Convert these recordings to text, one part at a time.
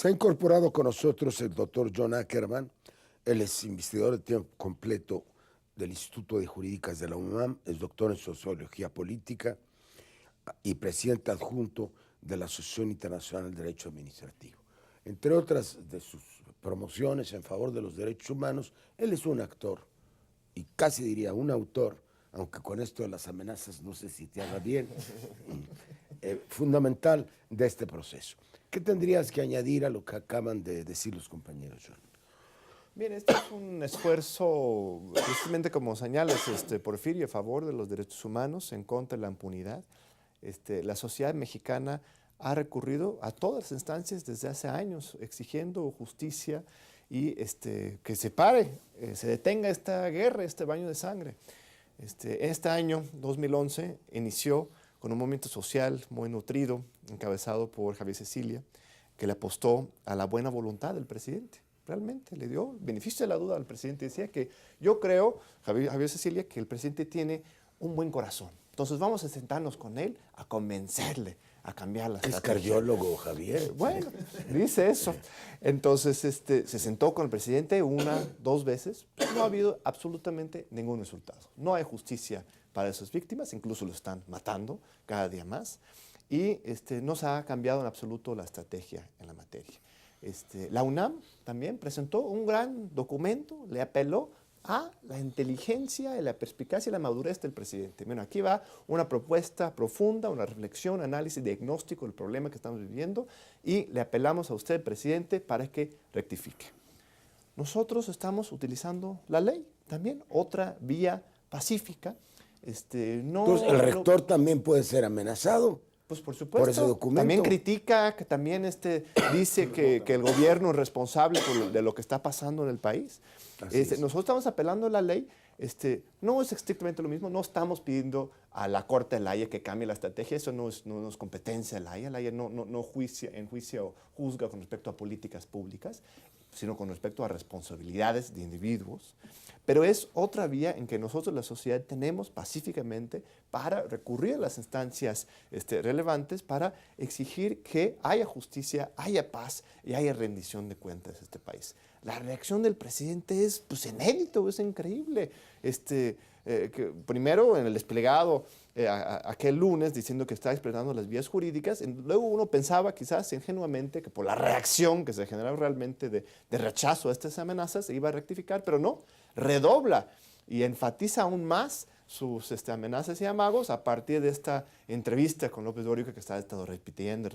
Se ha incorporado con nosotros el doctor John Ackerman. Él es investigador de tiempo completo del Instituto de Jurídicas de la UNAM, es doctor en Sociología Política y presidente adjunto de la Asociación Internacional de Derecho Administrativo. Entre otras de sus promociones en favor de los derechos humanos, él es un actor y casi diría un autor, aunque con esto de las amenazas no sé si te haga bien, fundamental de este proceso. ¿Qué tendrías que añadir a lo que acaban de decir los compañeros, John? Bien, este es un esfuerzo, precisamente como señalas, Porfirio, a favor de los derechos humanos, en contra de la impunidad. La sociedad mexicana ha recurrido a todas las instancias desde hace años, exigiendo justicia y que se pare, se detenga esta guerra, este baño de sangre. Este año, 2011, inició con un movimiento social muy nutrido, encabezado por Javier Cecilia, que le apostó a la buena voluntad del presidente. Realmente le dio beneficio de la duda al presidente. Decía que yo creo, Javier Cecilia, que el presidente tiene un buen corazón. Entonces vamos a sentarnos con él a convencerle a cambiar la estrategia. Es cardiólogo, Javier. Bueno, dice eso. Entonces se sentó con el presidente una, dos veces. No ha habido absolutamente ningún resultado. No hay justicia para esas víctimas, incluso lo están matando cada día más. Y no se ha cambiado en absoluto la estrategia en la materia. La UNAM también presentó un gran documento, le apeló a la inteligencia, la perspicacia y la madurez del presidente. Bueno, aquí va una propuesta profunda, una reflexión, análisis, diagnóstico del problema que estamos viviendo y le apelamos a usted, presidente, para que rectifique. Nosotros estamos utilizando la ley también, otra vía pacífica. Entonces, ¿el rector también puede ser amenazado? Pues por supuesto. Por ese documento. También critica, que también dice que el gobierno es responsable de lo que está pasando en el país. Nosotros estamos apelando a la ley. No es estrictamente lo mismo. No estamos pidiendo a la Corte de la Haya que cambie la estrategia. Eso no es competencia de la Haya. La Haya no juzga con respecto a políticas públicas, sino con respecto a responsabilidades de individuos. Pero es otra vía en que nosotros, la sociedad, tenemos pacíficamente para recurrir a las instancias relevantes para exigir que haya justicia, haya paz y haya rendición de cuentas en este país. La reacción del presidente es inédito, es increíble. Que primero en el desplegado aquel lunes diciendo que está explorando las vías jurídicas, luego uno pensaba quizás ingenuamente que por la reacción que se generaba realmente de rechazo a estas amenazas se iba a rectificar, pero no, redobla y enfatiza aún más sus amenazas y amagos a partir de esta entrevista con López Dóriga que está estado repitiendo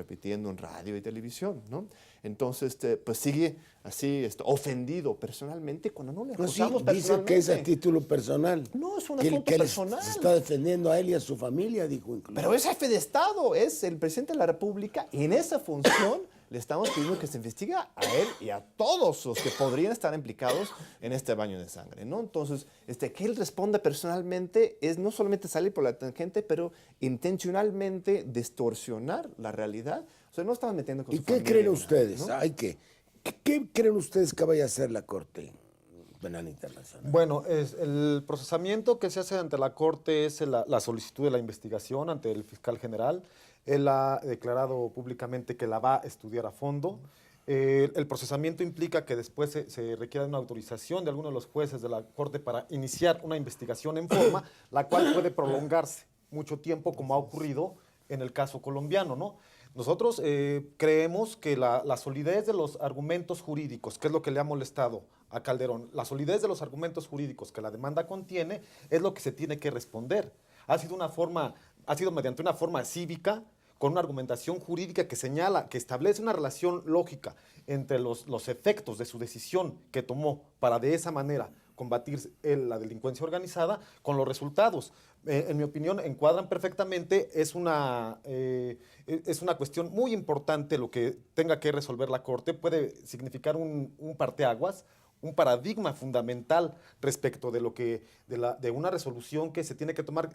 en radio y televisión, ¿no? Entonces, pues sigue así ofendido personalmente cuando no le acusamos personalmente. Dice que es a título personal. No, es un asunto personal. Se está defendiendo a él y a su familia, dijo incluso. Pero es jefe de Estado, es el presidente de la República y en esa función le estamos pidiendo que se investigue a él y a todos los que podrían estar implicados en este baño de sangre, ¿no? Entonces, que él responda personalmente es no solamente salir por la tangente, pero intencionalmente distorsionar la realidad. O sea, no estaban metiendo con su familia. ¿Y qué creen ustedes? ¿No? ¿Qué creen ustedes que vaya a hacer la Corte Penal Internacional? Bueno, el procesamiento que se hace ante la Corte es la solicitud de la investigación ante el fiscal general. Él ha declarado públicamente que la va a estudiar a fondo. El procesamiento implica que después se requiera una autorización de alguno de los jueces de la Corte para iniciar una investigación en forma, la cual puede prolongarse mucho tiempo, como ha ocurrido en el caso colombiano, ¿no? Nosotros creemos que la solidez de los argumentos jurídicos, que es lo que le ha molestado a Calderón, la solidez de los argumentos jurídicos que la demanda contiene, es lo que se tiene que responder. Ha sido mediante una forma cívica, con una argumentación jurídica que señala, que establece una relación lógica entre los efectos de su decisión que tomó para de esa manera combatir la delincuencia organizada con los resultados. En mi opinión, encuadran perfectamente, es una cuestión muy importante lo que tenga que resolver la Corte, puede significar un parteaguas, un paradigma fundamental respecto de una resolución que se tiene que tomar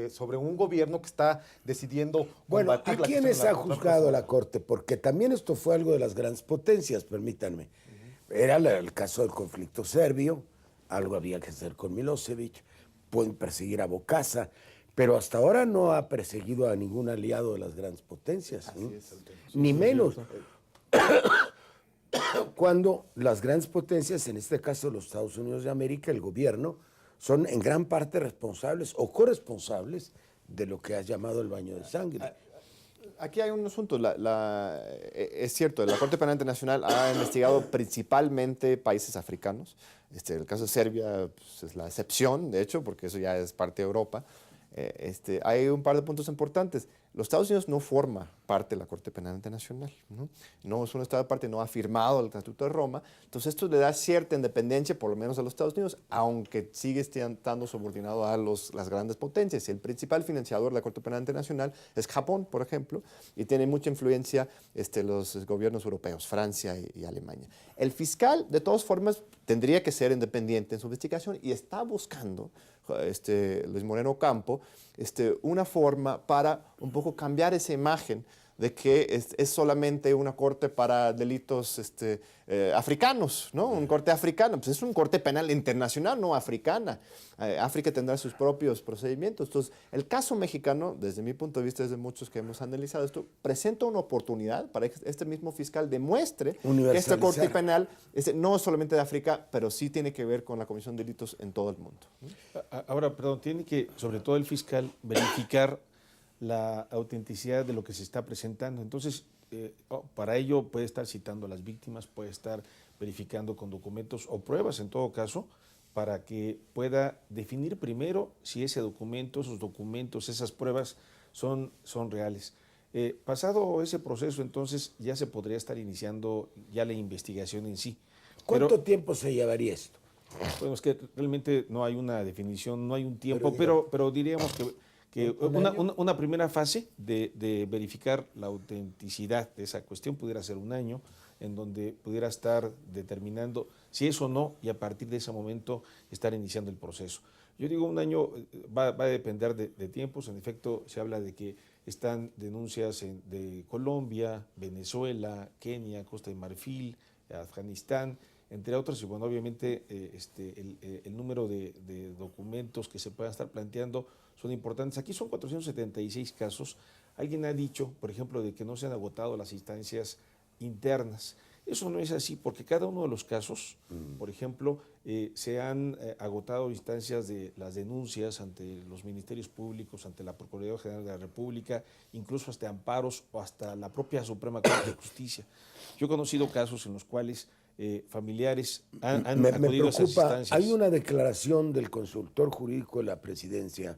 sobre un gobierno que está decidiendo combatir ¿a quiénes ha juzgado la Corte? Porque también esto fue algo de las grandes potencias, permítanme. Era el caso del conflicto serbio, algo había que hacer con Milosevic, pueden perseguir a Bokassa, pero hasta ahora no ha perseguido a ningún aliado de las grandes potencias, ¿no? Ni menos. cuando las grandes potencias, en este caso los Estados Unidos de América, el gobierno, son en gran parte responsables o corresponsables de lo que has llamado el baño de sangre. Aquí hay un asunto. Es cierto, la Corte Penal Internacional ha investigado principalmente países africanos. El caso de Serbia pues, es la excepción, de hecho, porque eso ya es parte de Europa. Hay un par de puntos importantes. Los Estados Unidos no forma parte de la Corte Penal Internacional, ¿no? No es un Estado de parte, no ha firmado el Estatuto de Roma. Entonces esto le da cierta independencia, por lo menos a los Estados Unidos, aunque sigue estando subordinado a las grandes potencias. El principal financiador de la Corte Penal Internacional es Japón, por ejemplo, y tiene mucha influencia los gobiernos europeos, Francia y Alemania. El fiscal, de todas formas, tendría que ser independiente en su investigación y está buscando Luis Moreno Ocampo, una forma para un poco cambiar esa imagen de que es solamente una corte para delitos africanos, ¿no? Un corte africano. Pues es un corte penal internacional, no africana. África tendrá sus propios procedimientos. Entonces, el caso mexicano, desde mi punto de vista, desde muchos que hemos analizado esto, presenta una oportunidad para que este mismo fiscal demuestre que esta corte penal no es solamente de África, pero sí tiene que ver con la comisión de delitos en todo el mundo, ¿no? Ahora, perdón, tiene que, sobre todo el fiscal, verificar la autenticidad de lo que se está presentando. Entonces, para ello puede estar citando a las víctimas, puede estar verificando con documentos o pruebas, en todo caso, para que pueda definir primero si ese documento, esos documentos, esas pruebas son reales. Pasado ese proceso, entonces, ya se podría estar iniciando ya la investigación en sí. ¿Cuánto tiempo se llevaría esto? Bueno, es que realmente no hay una definición, no hay un tiempo, pero diríamos que una primera fase de verificar la autenticidad de esa cuestión pudiera ser un año, en donde pudiera estar determinando si es o no, y a partir de ese momento estar iniciando el proceso. Yo digo un año va a depender de tiempos. En efecto, se habla de que están denuncias de Colombia, Venezuela, Kenia, Costa de Marfil, Afganistán, entre otros, y bueno, obviamente el número de documentos que se puedan estar planteando son importantes. Aquí son 476 casos. Alguien ha dicho, por ejemplo, de que no se han agotado las instancias internas. Eso no es así, porque cada uno de los casos, por ejemplo, se han agotado instancias de las denuncias ante los ministerios públicos, ante la Procuraduría General de la República, incluso hasta amparos o hasta la propia Suprema Corte de Justicia. Yo he conocido casos en los cuales familiares han acudido a esas instancias. Hay una declaración del consultor jurídico de la presidencia,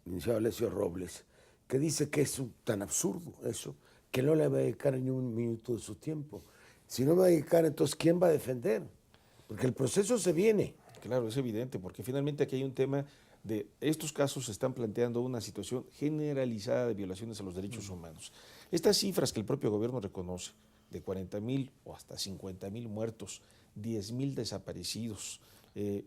el licenciado Alessio Robles, que dice que es tan absurdo eso, que no le va a dedicar ni un minuto de su tiempo. Si no va a dedicar, entonces, ¿quién va a defender? Porque el proceso se viene. Claro, es evidente, porque finalmente aquí hay un tema de estos casos se están planteando una situación generalizada de violaciones a los derechos humanos. Estas cifras que el propio gobierno reconoce, de 40,000 o hasta 50,000 muertos, 10,000 desaparecidos,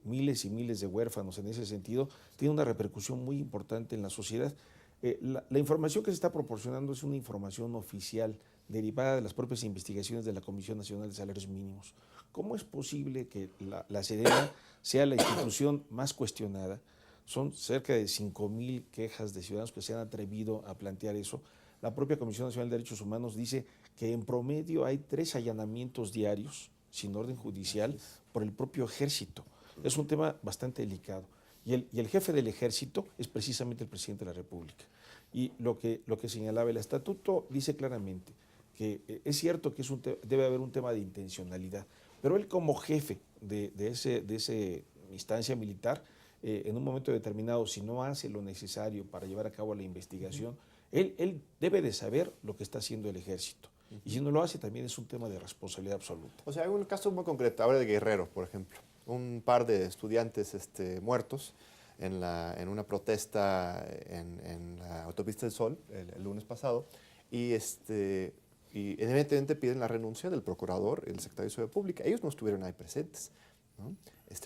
miles y miles de huérfanos en ese sentido, tiene una repercusión muy importante en la sociedad. La información que se está proporcionando es una información oficial derivada de las propias investigaciones de la Comisión Nacional de Salarios Mínimos. ¿Cómo es posible que la Sedena sea la institución más cuestionada? Son cerca de 5,000 quejas de ciudadanos que se han atrevido a plantear eso. La propia Comisión Nacional de Derechos Humanos dice que en promedio hay 3 allanamientos diarios sin orden judicial por el propio ejército. Es un tema bastante delicado. Y el jefe del ejército es precisamente el presidente de la República. Y lo que señalaba el estatuto dice claramente que es cierto que debe haber un tema de intencionalidad, pero él como jefe de esa instancia militar, en un momento determinado, si no hace lo necesario para llevar a cabo la investigación, él debe de saber lo que está haciendo el ejército. Y si no lo hace, también es un tema de responsabilidad absoluta. O sea, hay un caso muy concreto, ahora de Guerrero, por ejemplo. Un par de estudiantes muertos en una protesta en la Autopista del Sol el lunes pasado, y evidentemente piden la renuncia del procurador y del secretario de Seguridad Pública. Ellos no estuvieron ahí presentes, ¿no?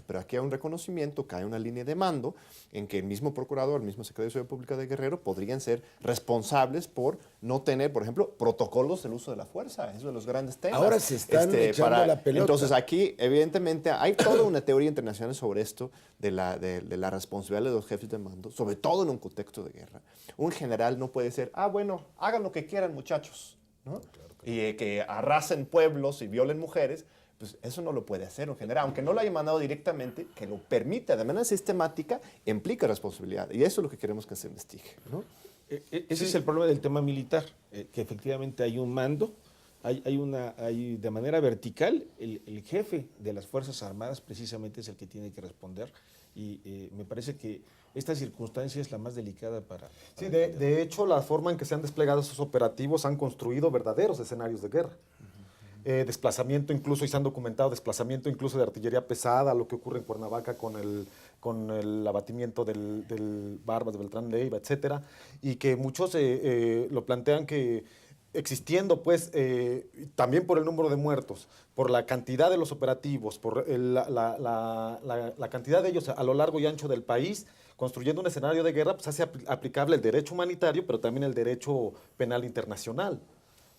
Pero aquí hay un reconocimiento, que hay una línea de mando en que el mismo procurador, el mismo secretario de Seguridad Pública de Guerrero podrían ser responsables por no tener, por ejemplo, protocolos del uso de la fuerza. Es uno de los grandes temas. Ahora se están echando la pelota. Entonces aquí, evidentemente, hay toda una teoría internacional sobre esto, de la responsabilidad de los jefes de mando, sobre todo en un contexto de guerra. Un general no puede ser, bueno, hagan lo que quieran, muchachos. ¿no? Y que arrasen pueblos y violen mujeres, pues eso no lo puede hacer en general, aunque no lo haya mandado directamente, que lo permita de manera sistemática, implica responsabilidad. Y eso es lo que queremos que se investigue, ¿no? Ese es el problema del tema militar, que efectivamente hay un mando, hay de manera vertical, el jefe de las Fuerzas Armadas precisamente es el que tiene que responder, y me parece que esta circunstancia es la más delicada para... Sí, de hecho, la forma en que se han desplegado esos operativos han construido verdaderos escenarios de guerra. Desplazamiento incluso, y se han documentado desplazamiento incluso de artillería pesada, lo que ocurre en Cuernavaca con el abatimiento del Barbas, de Beltrán Leiva, etcétera, y que muchos lo plantean que existiendo, pues, también por el número de muertos, por la cantidad de los operativos, por la cantidad de ellos a lo largo y ancho del país, construyendo un escenario de guerra, pues hace aplicable el derecho humanitario, pero también el derecho penal internacional.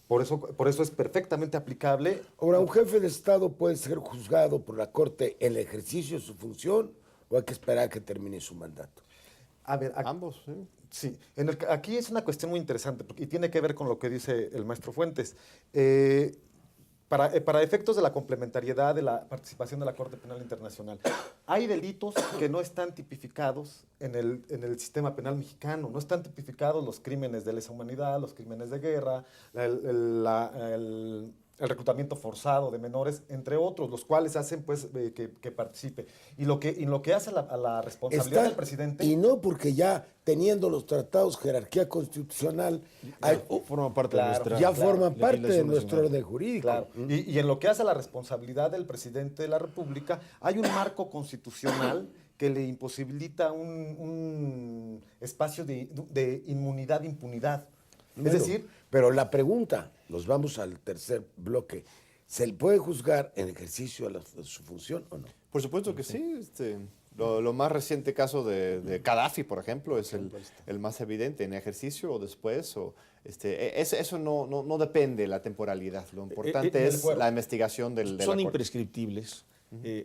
Por eso es perfectamente aplicable. Ahora, ¿un jefe de Estado puede ser juzgado por la Corte en el ejercicio de su función o hay que esperar a que termine su mandato? A ver, Ambos, ¿sí? sí, aquí es una cuestión muy interesante y tiene que ver con lo que dice el maestro Fuentes. Para efectos de la complementariedad de la participación de la Corte Penal Internacional, hay delitos que no están tipificados en el sistema penal mexicano, no están tipificados los crímenes de lesa humanidad, los crímenes de guerra, el reclutamiento forzado de menores, entre otros, los cuales hacen pues que participe. Y lo que hace a la responsabilidad del presidente... Y no porque ya teniendo los tratados, jerarquía constitucional, forma parte Claro, de nuestra ya forman parte de legislación nuestro nacional. orden jurídico. Claro. Y en lo que hace a la responsabilidad del presidente de la República, hay un marco constitucional que le imposibilita un espacio de inmunidad, impunidad. Bueno, Es decir, pero la pregunta, nos vamos al tercer bloque, ¿se le puede juzgar en ejercicio de su función o no? Por supuesto que sí. Lo más reciente caso de Gaddafi, por ejemplo, es el más evidente, en ejercicio o después. Eso no depende de la temporalidad. Lo importante es la investigación de la Son Corte. imprescriptibles.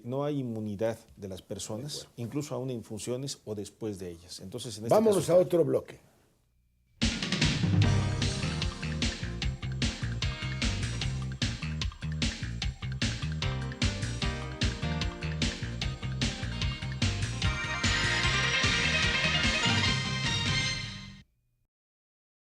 No hay inmunidad de las personas, incluso aún en funciones o después de ellas. Entonces, en este Vámonos caso, a otro bloque.